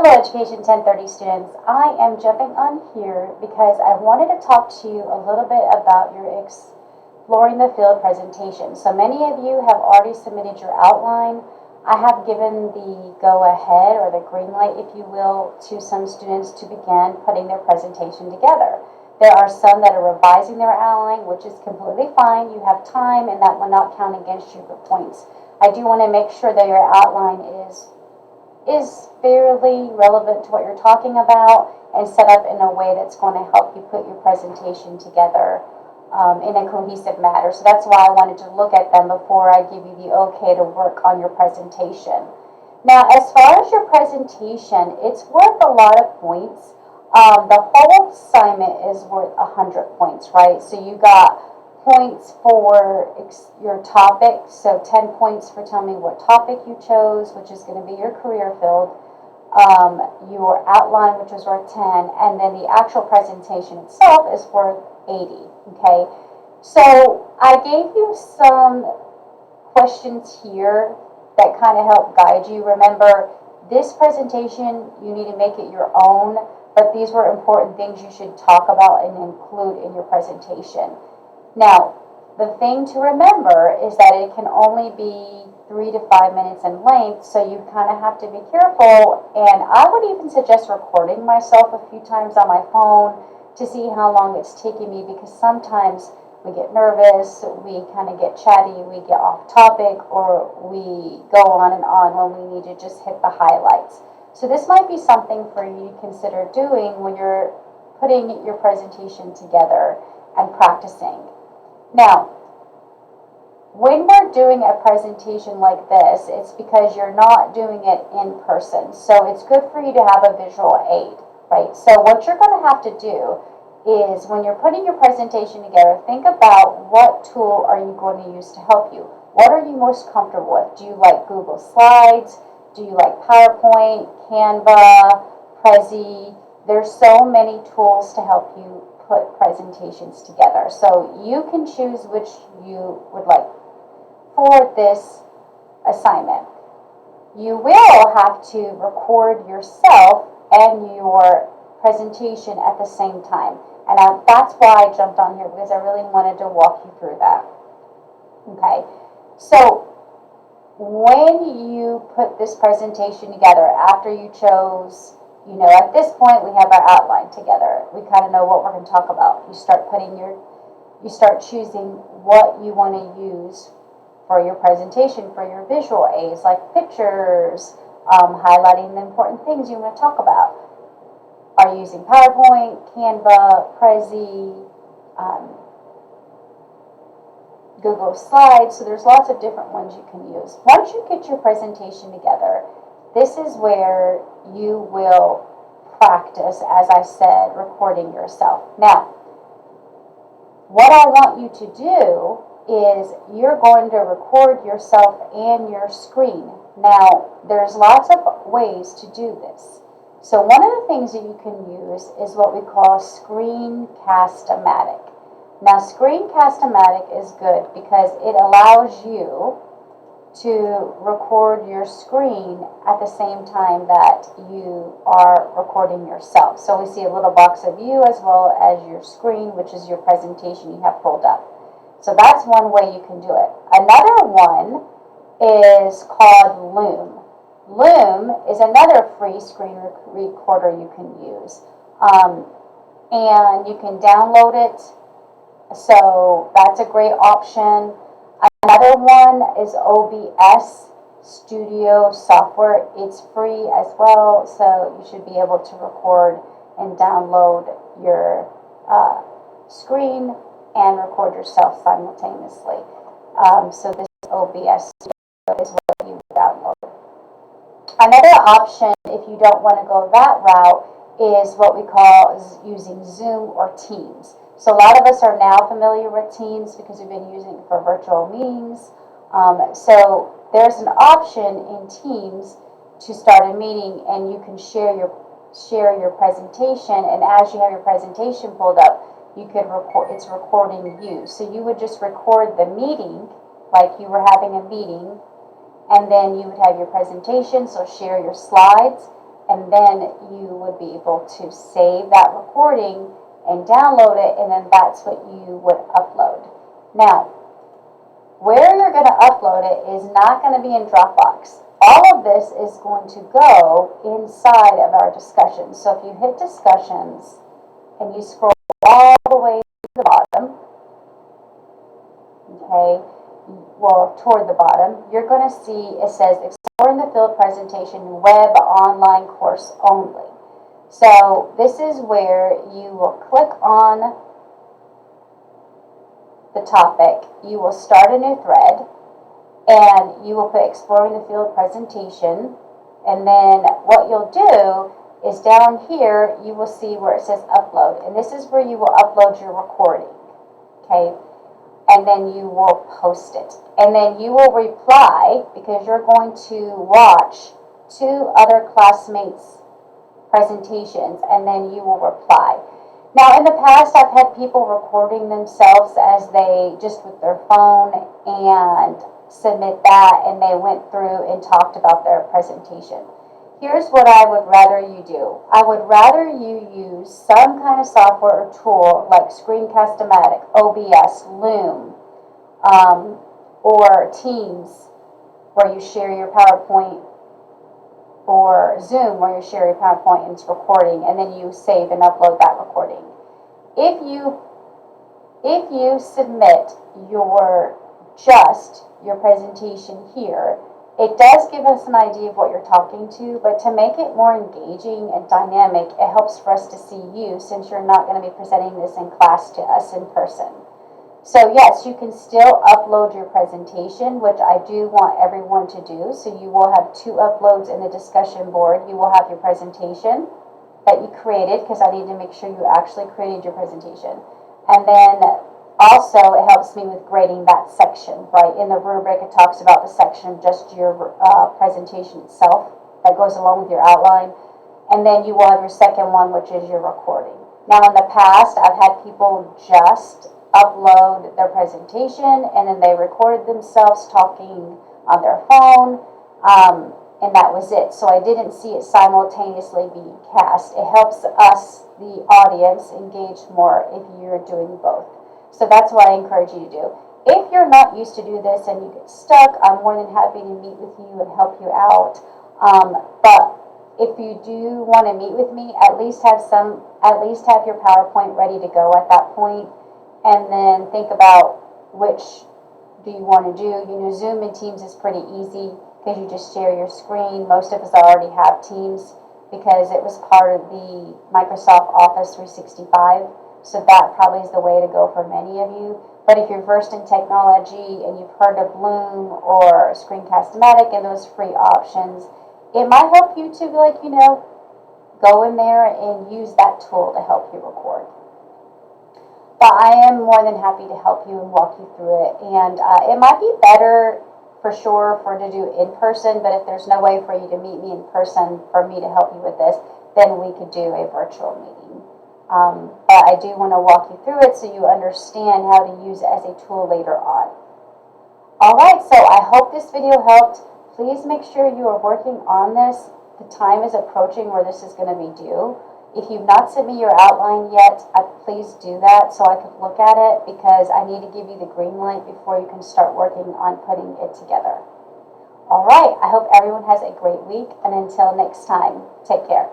Hello, Education 1030 students. I am jumping on here because I wanted to talk to you a little bit about your Exploring the Field presentation. So many of you have already submitted your outline. I have given the go-ahead or the green light, if you will, to some students to begin putting their presentation together. There are some that are revising their outline, which is completely fine. You have time, and that will not count against you for points. I do want to make sure that your outline is fairly relevant to what you're talking about and set up in a way that's going to help you put your presentation together in a cohesive manner. So that's why I wanted to look at them before I give you the okay to work on your presentation. Now, as far as your presentation, it's worth a lot of points. The whole assignment is worth 100 points, right? So you got points for your topic, so 10 points for telling me what topic you chose, which is going to be your career field, your outline, which is worth 10, and then the actual presentation itself is worth 80, okay? So I gave you some questions here that kind of help guide you. Remember, this presentation, you need to make it your own, but these were important things you should talk about and include in your presentation. Now, the thing to remember is that it can only be 3 to 5 minutes in length, so you kind of have to be careful. And I would even suggest recording myself a few times on my phone to see how long it's taking me, because sometimes we get nervous, we kind of get chatty, we get off topic, or we go on and on when we need to just hit the highlights. So this might be something for you to consider doing when you're putting your presentation together and practicing. Now, when we're doing a presentation like this, it's because you're not doing it in person. So it's good for you to have a visual aid, right? So what you're going to have to do is, when you're putting your presentation together, think about what tool are you going to use to help you. What are you most comfortable with? Do you like Google Slides? Do you like PowerPoint, Canva, Prezi? There's so many tools to help you put presentations together. So you can choose which you would like for this assignment. You will have to record yourself and your presentation at the same time. And that's why I jumped on here, because I really wanted to walk you through that. Okay, so when you put this presentation together, after you chose, at this point we have our outline together. We kind of know what we're going to talk about. You start choosing what you want to use for your presentation, for your visual aids, like pictures, highlighting the important things you want to talk about. Are you using PowerPoint, Canva, Prezi, Google Slides? So there's lots of different ones you can use. Once you get your presentation together, this is where you will practice, as I said, recording yourself. Now, what I want you to do is you're going to record yourself and your screen. Now, there's lots of ways to do this. So one of the things that you can use is what we call Screencast-O-Matic. Now, Screencast-O-Matic is good because it allows you to record your screen at the same time that you are recording yourself. So we see a little box of you as well as your screen, which is your presentation you have pulled up. So that's one way you can do it. Another one is called Loom. Loom is another free screen recorder you can use. And you can download it. So that's a great option. Another one is OBS Studio software. It's free as well, so you should be able to record and download your screen and record yourself simultaneously. So this OBS Studio is what you download. Another option, if you don't want to go that route, is what we call using Zoom or Teams. So a lot of us are now familiar with Teams because we've been using it for virtual meetings. So there's an option in Teams to start a meeting, and you can share your presentation. And as you have your presentation pulled up, you could record. It's recording you. So you would just record the meeting like you were having a meeting, and then you would have your presentation. So share your slides, and then you would be able to save that recording and download it, and then that's what you would upload. Now, where you're going to upload it is not going to be in Dropbox. All of this is going to go inside of our discussions. So if you hit discussions and you scroll all the way to the bottom, okay, well, toward the bottom, you're going to see it says Exploring the Field Presentation Web Online Course Only. So this is where you will click on the topic, you will start a new thread, and you will put Exploring the Field Presentation, and then what you'll do is down here you will see where it says upload, and this is where you will upload your recording, okay, and then you will post it, and then you will reply because you're going to watch 2 other classmates' presentations, and then you will reply. Now, in the past, I've had people recording themselves as they, just with their phone, and submit that, and they went through and talked about their presentation. Here's what I would rather you do. I would rather you use some kind of software or tool like Screencast-O-Matic, OBS, Loom, or Teams, where you share your PowerPoint, or Zoom, where you share your PowerPoint and it's recording, and then you save and upload that recording. If you submit your presentation here, it does give us an idea of what you're talking to, but to make it more engaging and dynamic, it helps for us to see you, since you're not going to be presenting this in class to us in person. So yes, you can still upload your presentation, which I do want everyone to do. So you will have 2 uploads in the discussion board. You will have your presentation that you created, because I need to make sure you actually created your presentation. And then also it helps me with grading that section, right? In the rubric, it talks about the section, just your presentation itself that goes along with your outline. And then you will have your second one, which is your recording. Now, in the past, I've had people just upload their presentation, and then they recorded themselves talking on their phone, and that was it. So I didn't see it simultaneously being cast. It helps us, the audience, engage more if you're doing both. So that's what I encourage you to do. If you're not used to do this and you get stuck, I'm more than happy to meet with you and help you out. But if you do want to meet with me, at least have your PowerPoint ready to go at that point. And then think about which do you want to do. You know, Zoom and Teams is pretty easy because you just share your screen. Most of us already have Teams because it was part of the Microsoft Office 365. So that probably is the way to go for many of you. But if you're versed in technology and you've heard of Loom or Screencast-O-Matic and those free options, it might help you to, like, you know, go in there and use that tool to help you record. But I am more than happy to help you and walk you through it. And it might be better for sure to do in person, but if there's no way for you to meet me in person for me to help you with this, then we could do a virtual meeting. But I do want to walk you through it so you understand how to use it as a tool later on. Alright, so I hope this video helped. Please make sure you are working on this. The time is approaching where this is going to be due. If you've not sent me your outline yet, please do that so I can look at it, because I need to give you the green light before you can start working on putting it together. Alright, I hope everyone has a great week, and until next time, take care.